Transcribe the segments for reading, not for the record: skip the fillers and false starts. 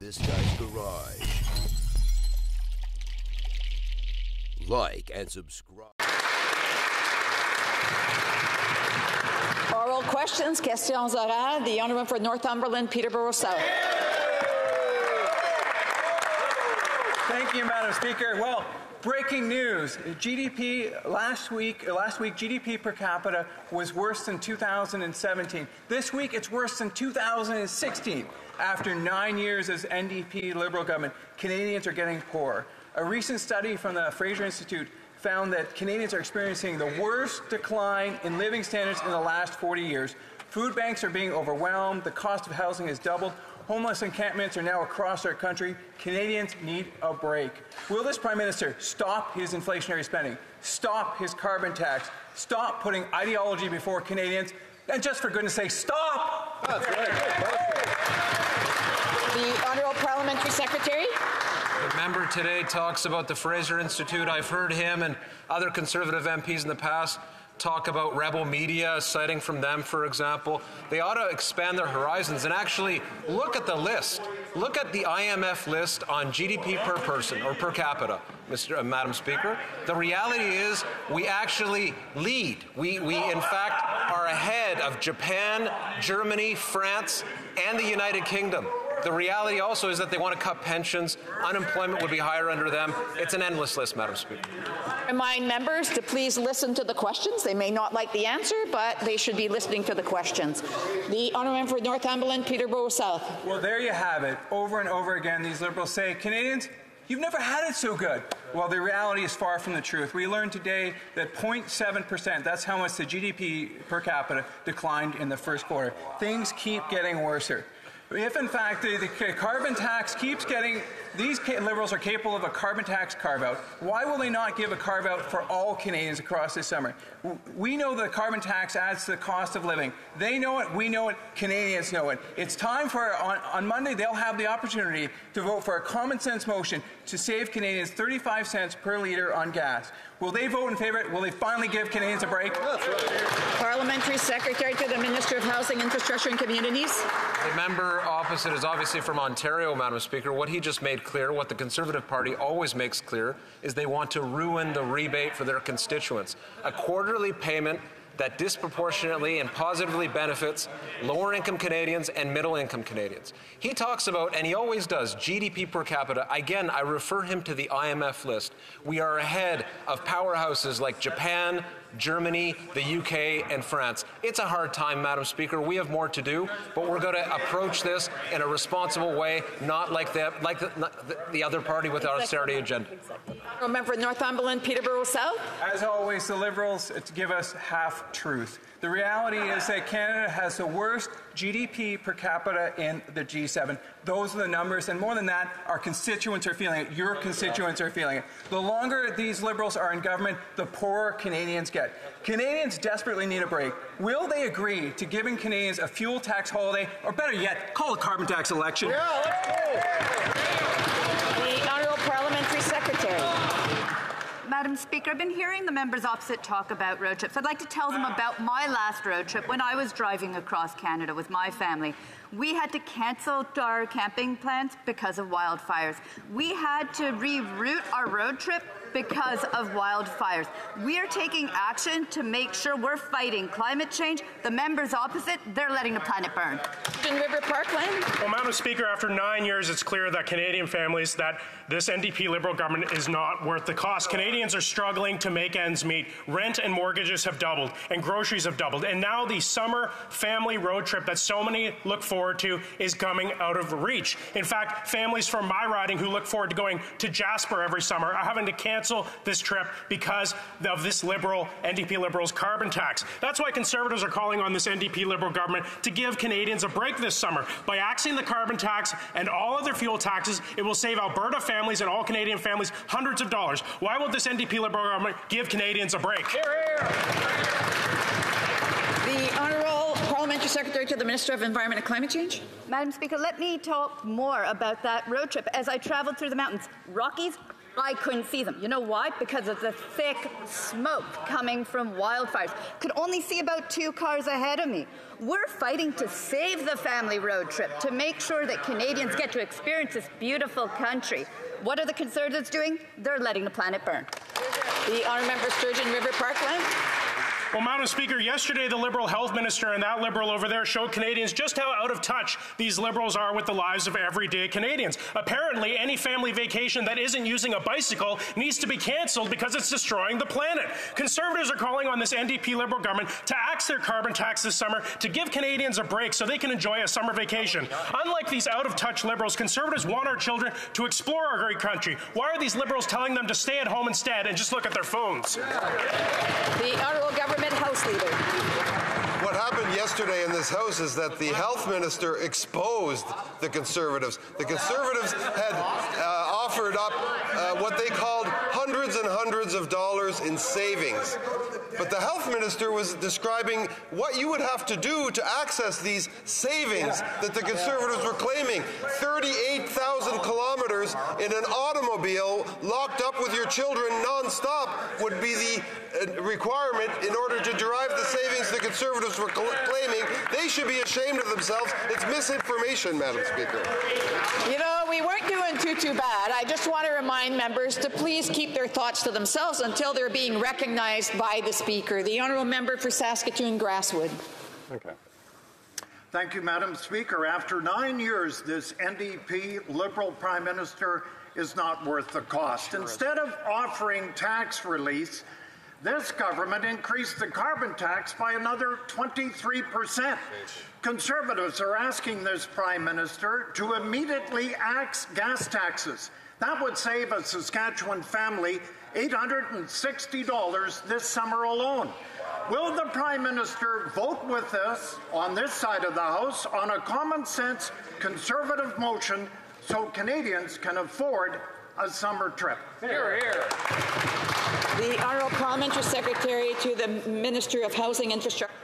This Guy's Garage. Like and subscribe. Oral questions, questions orales. The honourable for Northumberland, Peterborough South. Thank you, Madam Speaker. Well, breaking news. GDP last week GDP per capita was worse than 2017. This week it's worse than 2016. After 9 years as NDP Liberal government, Canadians are getting poorer. A recent study from the Fraser Institute found that Canadians are experiencing the worst decline in living standards in the last 40 years. Food banks are being overwhelmed. The cost of housing has doubled. Homeless encampments are now across our country. Canadians need a break. Will this Prime Minister stop his inflationary spending, stop his carbon tax, stop putting ideology before Canadians, and just for goodness sake, stop? The Honourable Parliamentary Secretary. The member today talks about the Fraser Institute. I've heard him and other Conservative MPs in the past talk about rebel media, citing from them, for example. They ought to expand their horizons and actually look at the list. Look at the IMF list on GDP per person or per capita, Madam Speaker. The reality is we actually lead. We in fact are ahead of Japan, Germany, France, and the United Kingdom. The reality also is that they want to cut pensions. Unemployment would be higher under them. It's an endless list, Madam Speaker. Remind members to please listen to the questions. They may not like the answer, but they should be listening to the questions. The honourable for Northumberland, Peterborough South. Well, there you have it. Over and over again, these Liberals say, Canadians, you've never had it so good. Well, the reality is far from the truth. We learned today that 0.7%, that's how much the GDP per capita declined in the first quarter. Things keep getting worse. If, in fact, the carbon tax keeps getting, these Liberals are capable of a carbon tax carve-out, why will they not give a carve-out for all Canadians across this summer? We know the carbon tax adds to the cost of living. They know it, we know it, Canadians know it. It's time for, on Monday, they'll have the opportunity to vote for a common-sense motion to save Canadians 35 cents per litre on gas. Will they vote in favour of it? Will they finally give Canadians a break? Parliamentary Secretary to the Minister of Housing, Infrastructure and Communities. The member opposite is obviously from Ontario, Madam Speaker. What he just made clear, what the Conservative Party always makes clear, is they want to ruin the rebate for their constituents. A quarterly payment that disproportionately and positively benefits lower-income Canadians and middle-income Canadians. He talks about, and he always does, GDP per capita. Again, I refer him to the IMF list. We are ahead of powerhouses like Japan, Germany, the UK, and France. It's a hard time, Madam Speaker. We have more to do, but we're going to approach this in a responsible way, not like the other party with our austerity agenda. Member for Northumberland, Peterborough South. As always, the Liberals give us half-truth. The reality is that Canada has the worst GDP per capita in the G7. Those are the numbers, and more than that, our constituents are feeling it. Your constituents are feeling it. The longer these Liberals are in government, the poorer Canadians get. Canadians desperately need a break. Will they agree to giving Canadians a fuel tax holiday, or better yet, call a carbon tax election? Yeah, let's go. The Honourable Parliamentary Secretary. Madam Speaker, I've been hearing the members opposite talk about road trips. I'd like to tell them about my last road trip when I was driving across Canada with my family. We had to cancel our camping plans because of wildfires. We had to reroute our road trip because of wildfires. We are taking action to make sure we're fighting climate change. The members opposite, they're letting the planet burn. River Parkland. Well, Madam Speaker, after 9 years, it's clear that Canadian families, that this NDP Liberal government is not worth the cost. Canadians are struggling to make ends meet. Rent and mortgages have doubled, and groceries have doubled. And now the summer family road trip that so many look forward to is coming out of reach. In fact, families from my riding who look forward to going to Jasper every summer are having to cancel this trip because of this NDP Liberals carbon tax. That's why Conservatives are calling on this NDP Liberal government to give Canadians a break this summer. By axing the carbon tax and all other fuel taxes, it will save Alberta families and all Canadian families hundreds of dollars. Why won't this NDP Liberal government give Canadians a break? Hear, hear. The Honourable Parliamentary Secretary to the Minister of Environment and Climate Change. Madam Speaker, let me talk more about that road trip as I traveled through the mountains. Rockies, I couldn't see them. You know why? Because of the thick smoke coming from wildfires. Could only see about 2 cars ahead of me. We're fighting to save the family road trip, to make sure that Canadians get to experience this beautiful country. What are the Conservatives doing? They're letting the planet burn. The honourable member Sturgeon River Parkland. Well, Madam Speaker, yesterday the Liberal Health Minister and that Liberal over there showed Canadians just how out of touch these Liberals are with the lives of everyday Canadians. Apparently, any family vacation that isn't using a bicycle needs to be cancelled because it's destroying the planet. Conservatives are calling on this NDP Liberal government to axe their carbon tax this summer to give Canadians a break so they can enjoy a summer vacation. Unlike these out-of-touch Liberals, Conservatives want our children to explore our great country. Why are these Liberals telling them to stay at home instead and just look at their phones? The honourable government House Leader. What happened yesterday in this House is that the Health Minister exposed the Conservatives. The Conservatives had offered up what they called hundreds and hundreds of dollars in savings. But the Health Minister was describing what you would have to do to access these savings that the Conservatives were claiming. 38,000 kilometers in an automobile locked up with your children non-stop would be the requirement in order to derive the savings the Conservatives were claiming. They should be ashamed of themselves. It's misinformation, Madam Speaker. You know, we weren't doing too bad. I just want to remind members to please keep their thoughts to themselves until they're being recognized by the Speaker. The honourable member for Saskatoon Grasswood. Okay. Thank you, Madam Speaker. After 9 years, this NDP Liberal Prime Minister is not worth the cost. Instead of offering tax release, this government increased the carbon tax by another 23%. Conservatives are asking this Prime Minister to immediately axe gas taxes. That would save a Saskatchewan family $860 this summer alone. Will the Prime Minister vote with us on this side of the House on a common-sense Conservative motion so Canadians can afford a summer trip? Hear, hear. The Honourable Parliamentary Secretary to the Minister of Housing Infrastructure.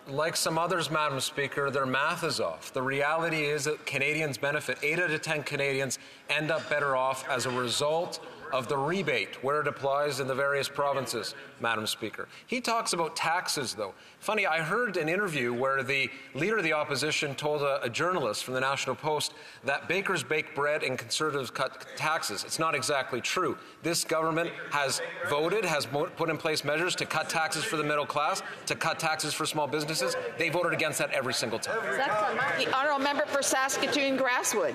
Like some others, Madam Speaker, their math is off. The reality is that Canadians benefit. 8 out of 10 Canadians end up better off as a result of the rebate where it applies in the various provinces, Madam Speaker. He talks about taxes, though. Funny, I heard an interview where the Leader of the Opposition told a journalist from the National Post that bakers bake bread and Conservatives cut taxes. It's not exactly true. This government has voted, has put in place measures to cut taxes for the middle class, to cut taxes for small businesses. They voted against that every single time. The honourable member for Saskatoon Grasswood.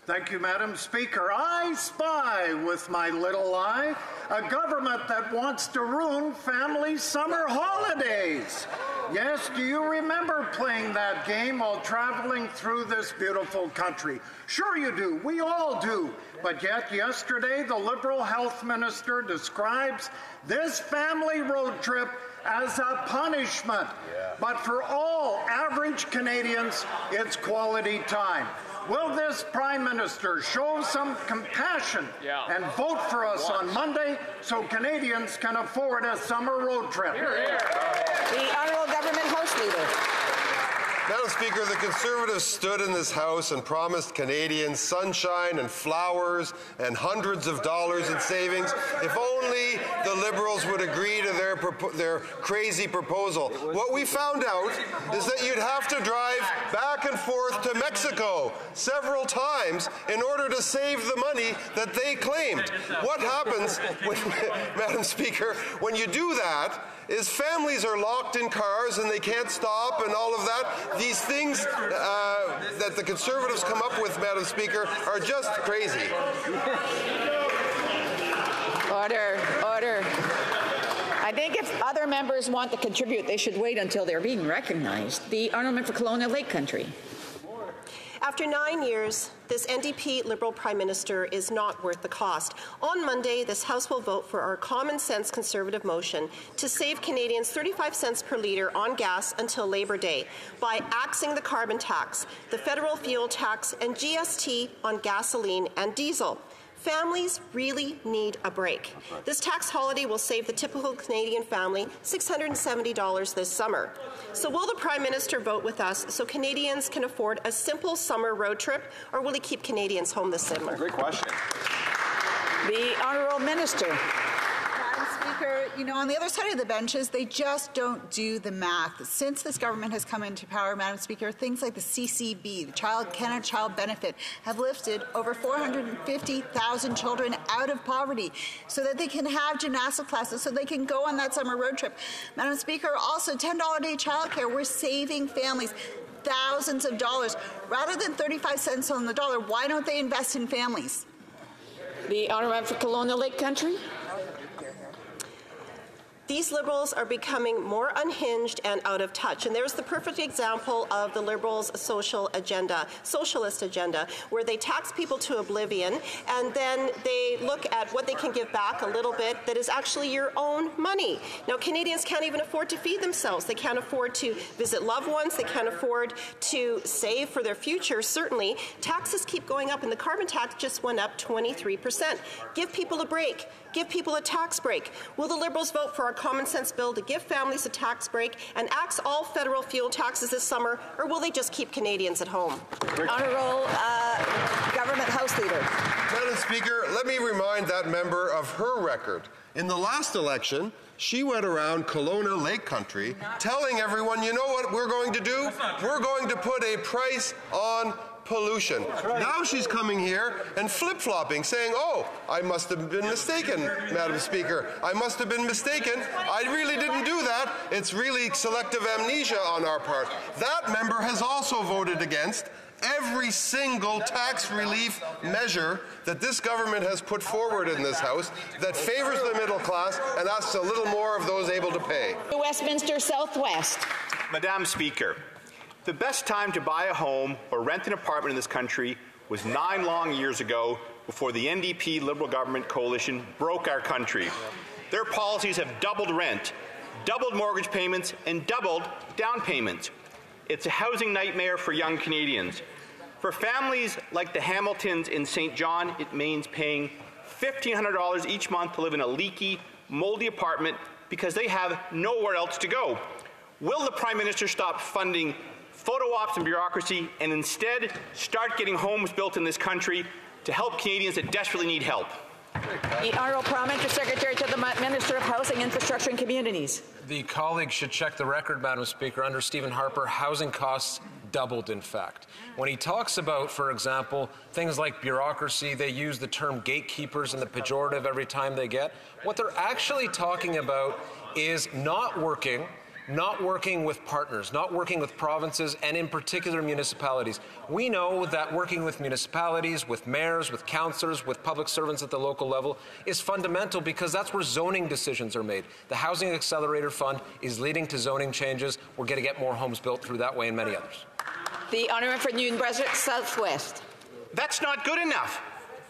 Thank you, Madam Speaker. I spy with my little eye a government that wants to ruin family summer holidays. Yes, do you remember playing that game while traveling through this beautiful country? Sure you do. We all do. But yet yesterday, the Liberal Health Minister describes this family road trip as a punishment. But for all average Canadians, it's quality time. Will this Prime Minister show some compassion and vote for us on Monday so Canadians can afford a summer road trip? The Honourable Government House Leader. Madam Speaker, the Conservatives stood in this House and promised Canadians sunshine and flowers and hundreds of dollars in savings. If only the Liberals would agree to their crazy proposal. What we found out is that you'd have to drive back and forth to Mexico several times in order to save the money that they claimed. What happens, Madam Speaker, when you do that is families are locked in cars and they can't stop and all of that. These things that the Conservatives come up with, Madam Speaker, are just crazy. Order, order. I think if other members want to contribute, they should wait until they're being recognized. The honourable member for Colonial Lake Country. After 9 years, this NDP Liberal Prime Minister is not worth the cost. On Monday, this House will vote for our common-sense Conservative motion to save Canadians 35 cents per litre on gas until Labour Day by axing the carbon tax, the federal fuel tax, and GST on gasoline and diesel. Families really need a break. This tax holiday will save the typical Canadian family $670 this summer. So will the Prime Minister vote with us so Canadians can afford a simple summer road trip, or will he keep Canadians home this summer? Great question. The Honourable Minister. Madam Speaker, you know, on the other side of the benches, they just don't do the math. Since this government has come into power, Madam Speaker, things like the CCB, the Canada Child Benefit, have lifted over 450,000 children out of poverty so that they can have gymnastic classes, so they can go on that summer road trip. Madam Speaker, also $10 a day childcare. We're saving families thousands of dollars. Rather than 35 cents on the dollar, why don't they invest in families? The Honourable for Colonial Lake Country. These Liberals are becoming more unhinged and out of touch. And there's the perfect example of the Liberals' socialist agenda, where they tax people to oblivion, and then they look at what they can give back a little bit that is actually your own money. Now, Canadians can't even afford to feed themselves. They can't afford to visit loved ones. They can't afford to save for their future. Certainly, taxes keep going up, and the carbon tax just went up 23%. Give people a break. Give people a tax break. Will the Liberals vote for our common sense bill to give families a tax break and axe all federal fuel taxes this summer, or will they just keep Canadians at home? Honourable Government House Leader. Madam Speaker, let me remind that member of her record. In the last election, she went around Kelowna Lake Country telling everyone, you know what we're going to do? We're going to put a price on pollution. Right. Now she's coming here and flip-flopping, saying, oh, I must have been mistaken, Madam Speaker. I must have been mistaken. I really didn't do that. It's really selective amnesia on our part. That member has also voted against every single tax relief measure that this government has put forward in this House that favors the middle class and asks a little more of those able to pay. Westminster Southwest. Madam Speaker, the best time to buy a home or rent an apartment in this country was 9 long years ago, before the NDP Liberal government coalition broke our country. Their policies have doubled rent, doubled mortgage payments, and doubled down payments. It's a housing nightmare for young Canadians. For families like the Hamiltons in St. John, it means paying $1,500 each month to live in a leaky, moldy apartment because they have nowhere else to go. Will the Prime Minister stop funding photo ops and bureaucracy and instead start getting homes built in this country to help Canadians that desperately need help? The Honourable Parliamentary Secretary to the Minister of Housing, Infrastructure and Communities. The colleagues should check the record, Madam Speaker. Under Stephen Harper, housing costs doubled, in fact. When he talks about, for example, things like bureaucracy, they use the term gatekeepers in the pejorative every time they get. What they're actually talking about is not working with partners, not working with provinces, and in particular municipalities. We know that working with municipalities, with mayors, with councillors, with public servants at the local level is fundamental, because that's where zoning decisions are made. The Housing Accelerator Fund is leading to zoning changes. We're going to get more homes built through that way, and many others. The Honourable for New Brunswick Southwest. That's not good enough.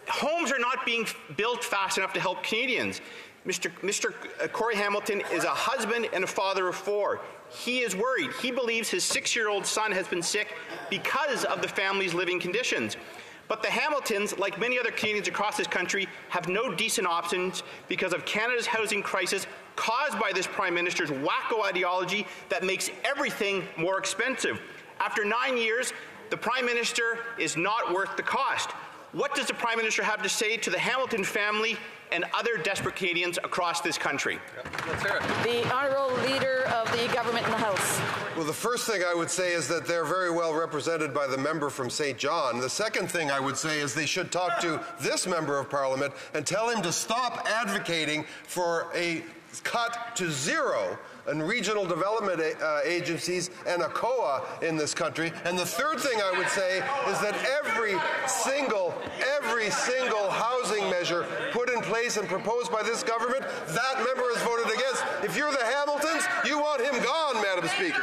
Homes are not being built fast enough to help Canadians. Mr. Corey Hamilton is a husband and a father of 4. He is worried. He believes his 6-year-old son has been sick because of the family's living conditions. But the Hamiltons, like many other Canadians across this country, have no decent options because of Canada's housing crisis caused by this Prime Minister's wacko ideology that makes everything more expensive. After 9 years, the Prime Minister is not worth the cost. What does the Prime Minister have to say to the Hamilton family and other desperate Canadians across this country? Let's hear it. The Honourable Leader of the Government in the House. Well, the first thing I would say is that they're very well represented by the member from St. John. The second thing I would say is they should talk to this member of Parliament and tell him to stop advocating for a cut to zero in regional development agencies and a COA in this country. And the third thing I would say is that every single housing measure put in place and proposed by this government, that member has voted against. If you're the Hamiltons, you want him gone, Madam Speaker.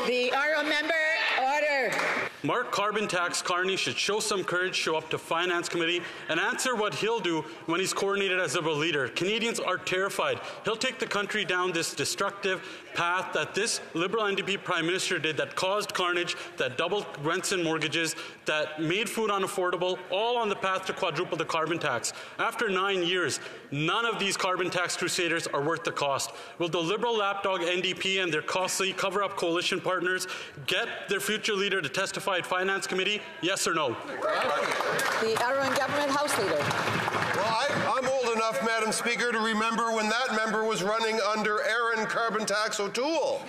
The honourable member, order. Mark Carbon Tax Carney should show some courage, show up to Finance Committee, and answer what he'll do when he's coordinated as a leader. Canadians are terrified. He'll take the country down this destructive path that this Liberal NDP Prime Minister did, that caused carnage, that doubled rents and mortgages, that made food unaffordable, all on the path to quadruple the carbon tax. After 9 years, none of these carbon tax crusaders are worth the cost. Will the Liberal lapdog NDP and their costly cover-up coalition partners get their future leader to testify at Finance Committee? Yes or no? The Honourable Government House Leader. Well, I enough, Madam Speaker, to remember when that member was running under Aaron Carbon Tax O'Toole.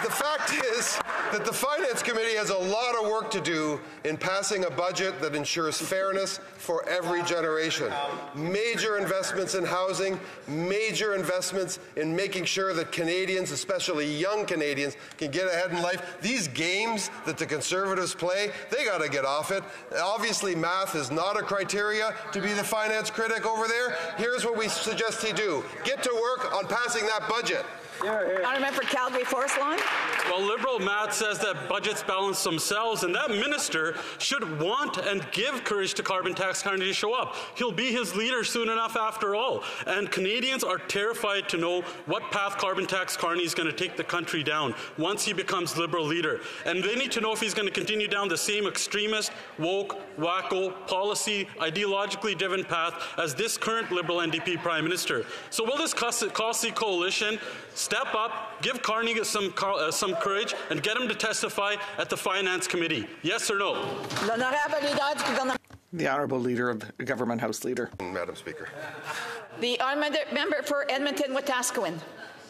The fact is that the Finance Committee has a lot of work to do in passing a budget that ensures fairness for every generation. Major investments in housing, major investments in making sure that Canadians, especially young Canadians, can get ahead in life. These games that the Conservatives play, they got to get off it. Obviously, math is not a criteria to be the finance critic over there. Here's what we suggest he do. Get to work on passing that budget. Honourable Member for Calgary Forest Lawn. Well, Liberal math says that budgets balance themselves, and that minister should want and give courage to Carbon Tax Carney to show up. He'll be his leader soon enough after all. And Canadians are terrified to know what path Carbon Tax Carney is going to take the country down once he becomes Liberal leader. And they need to know if he's going to continue down the same extremist, woke, wacko, policy, ideologically driven path as this current Liberal NDP Prime Minister. So will this costly coalition step up, give Carney some courage, and get him to testify at the Finance Committee? Yes or no? The Honourable Leader of the Government House Leader. Madam Speaker. The Honourable Member for Edmonton-Wetaskiwin.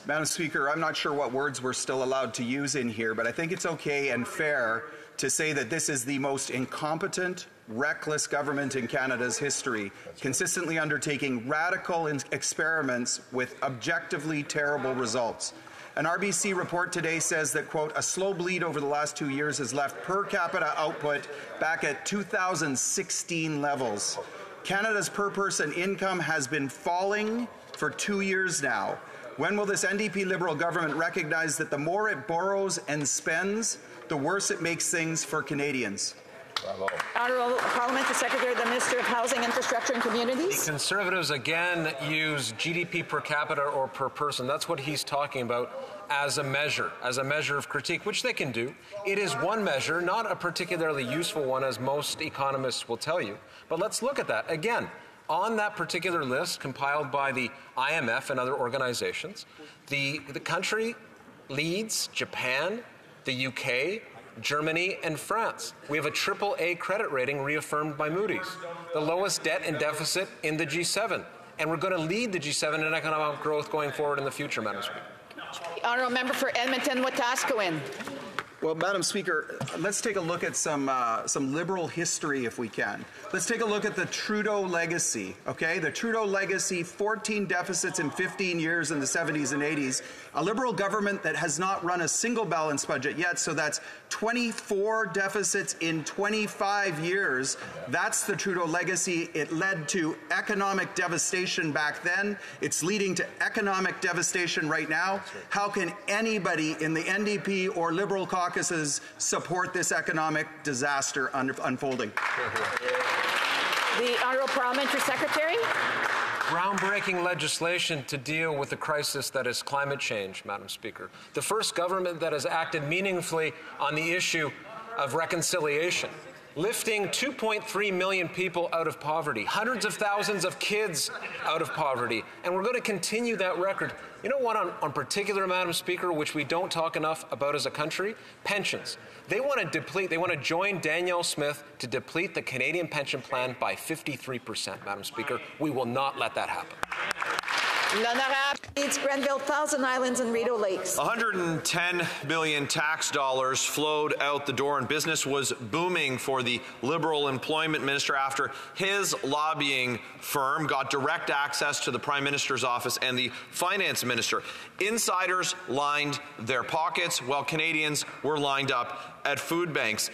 Madam Speaker, I'm not sure what words we're still allowed to use in here, but I think it's okay and fair to say that this is the most incompetent, reckless government in Canada's history, consistently undertaking radical experiments with objectively terrible results. An RBC report today says that, quote, a slow bleed over the last 2 years has left per capita output back at 2016 levels. Canada's per-person income has been falling for 2 years now. When will this NDP Liberal government recognize that the more it borrows and spends, the worse it makes things for Canadians? Bravo. Honourable Parliamentary Secretary, the Minister of Housing, Infrastructure and Communities. The Conservatives again use GDP per capita or per person. That's what he's talking about as a measure of critique, which they can do. It is one measure, not a particularly useful one, as most economists will tell you. But let's look at that. Again, on that particular list compiled by the IMF and other organizations, the country leads Japan, the UK, Germany, and France. We have a AAA credit rating reaffirmed by Moody's, the lowest debt and deficit in the G7, and we're going to lead the G7 in economic growth going forward in the future, Madam Speaker. Honourable Member for Edmonton-Wetaskiwin. Well, Madam Speaker, let's take a look at some Liberal history, if we can. Let's take a look at the Trudeau legacy, okay? The Trudeau legacy, 14 deficits in 15 years in the 70s and 80s. A Liberal government that has not run a single balanced budget yet, so that's 24 deficits in 25 years. That's the Trudeau legacy. It led to economic devastation back then. It's leading to economic devastation right now. How can anybody in the NDP or Liberal caucuses support this economic disaster unfolding? The Honourable Parliamentary Secretary. Groundbreaking legislation to deal with the crisis that is climate change, Madam Speaker. The first government that has acted meaningfully on the issue of reconciliation, lifting 2.3 million people out of poverty, hundreds of thousands of kids out of poverty, and we're going to continue that record. You know what, on particular, Madam Speaker, which we don't talk enough about as a country? Pensions. They want to join Danielle Smith to deplete the Canadian pension plan by 53%, Madam Speaker. We will not let that happen. It's Grenville, Thousand Islands, and Rideau Lakes. 110 billion tax dollars flowed out the door, and business was booming for the Liberal employment minister after his lobbying firm got direct access to the Prime Minister's office and the finance minister. Insiders lined their pockets while Canadians were lined up at food banks.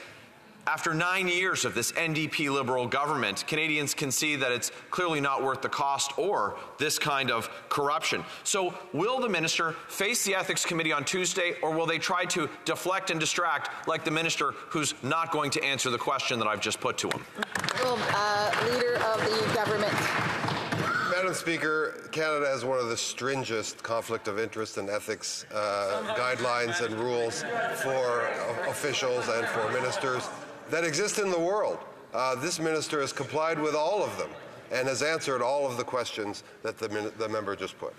After 9 years of this NDP Liberal government, Canadians can see that it's clearly not worth the cost or this kind of corruption. So will the minister face the Ethics Committee on Tuesday, or will they try to deflect and distract like the minister who's not going to answer the question that I've just put to him? Leader of the government. Madam Speaker, Canada has one of the stringent conflict of interest and ethics guidelines and rules for officials and for ministers that exist in the world. This minister has complied with all of them and has answered all of the questions that the member just put.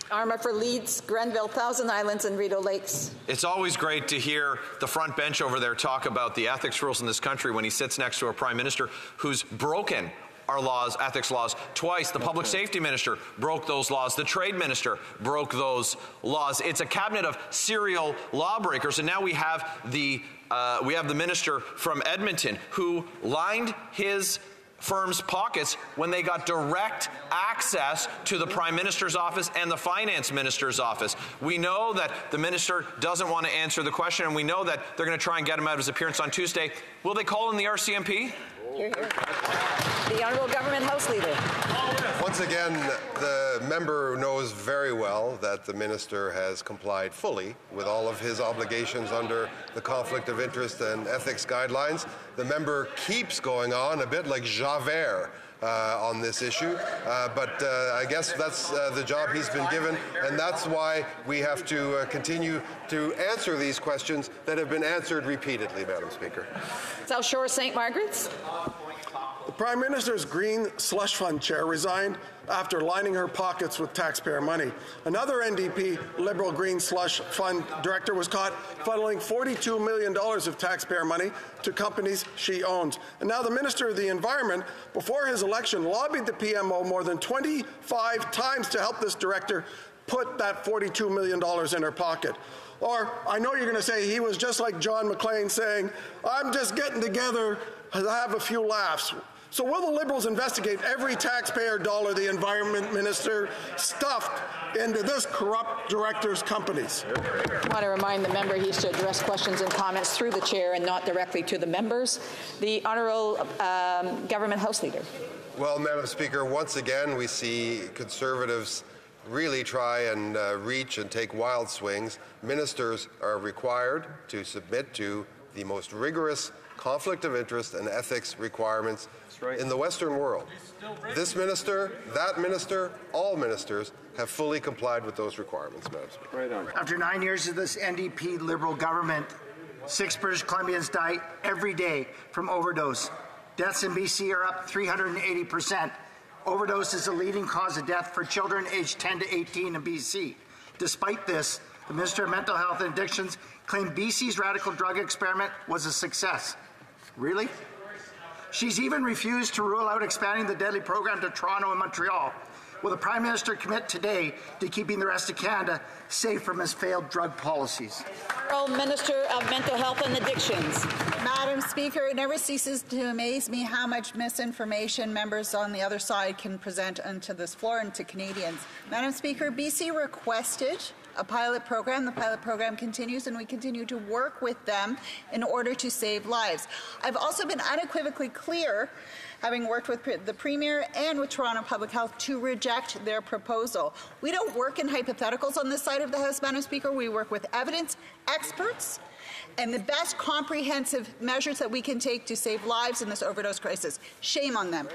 Armour for Leeds, Grenville, Thousand Islands, and Rideau Lakes. It's always great to hear the front bench over there talk about the ethics rules in this country when he sits next to a Prime Minister who's broken our laws, ethics laws, twice. The public safety minister broke those laws. The trade minister broke those laws. It's a cabinet of serial lawbreakers, and now we have the minister from Edmonton who lined his firm's pockets when they got direct access to the Prime Minister's office and the Finance Minister's office. We know that the minister doesn't want to answer the question, and we know that they're going to try and get him out of his appearance on Tuesday. Will they call in the RCMP? Hear, hear. The Honourable Government House Leader. Once again, the member knows very well that the minister has complied fully with all of his obligations under the conflict of interest and ethics guidelines. The member keeps going on a bit like Javert on this issue, but I guess that's the job he's been given, and that's why we have to continue to answer these questions that have been answered repeatedly, Madam Speaker. South Shore St. Margaret's. The Prime Minister's Green Slush Fund chair resigned after lining her pockets with taxpayer money. Another NDP Liberal Green Slush Fund director was caught funneling $42 million of taxpayer money to companies she owns. And now the Minister of the Environment, before his election, lobbied the PMO more than 25 times to help this director put that $42 million in her pocket. Or, I know you're going to say he was just like John McClain saying, I'm just getting together to have a few laughs. So will the Liberals investigate every taxpayer dollar the Environment Minister stuffed into this corrupt director's companies? I want to remind the member he's to address questions and comments through the chair and not directly to the members. The Honourable Government House Leader. Well, Madam Speaker, once again we see Conservatives really try and reach and take wild swings. Ministers are required to submit to the most rigorous conflict of interest and ethics requirements in the Western world. This minister, that minister, all ministers have fully complied with those requirements, Madam Speaker. Right on. After 9 years of this NDP Liberal government, 6 British Columbians die every day from overdose. Deaths in BC are up 380%. Overdose is the leading cause of death for children aged 10 to 18 in BC. Despite this, the Minister of Mental Health and Addictions claimed BC's radical drug experiment was a success. Really? She's even refused to rule out expanding the deadly program to Toronto and Montreal. Will the Prime Minister commit today to keeping the rest of Canada safe from his failed drug policies? Minister of Mental Health and Addictions. Madam Speaker, it never ceases to amaze me how much misinformation members on the other side can present onto this floor and to Canadians. Madam Speaker, BC requested a pilot program. The pilot program continues, and we continue to work with them in order to save lives. I've also been unequivocally clear, having worked with the Premier and with Toronto Public Health, to reject their proposal. We don't work in hypotheticals on this side of the House, Madam Speaker. We work with evidence, experts, and the best comprehensive measures that we can take to save lives in this overdose crisis. Shame on them.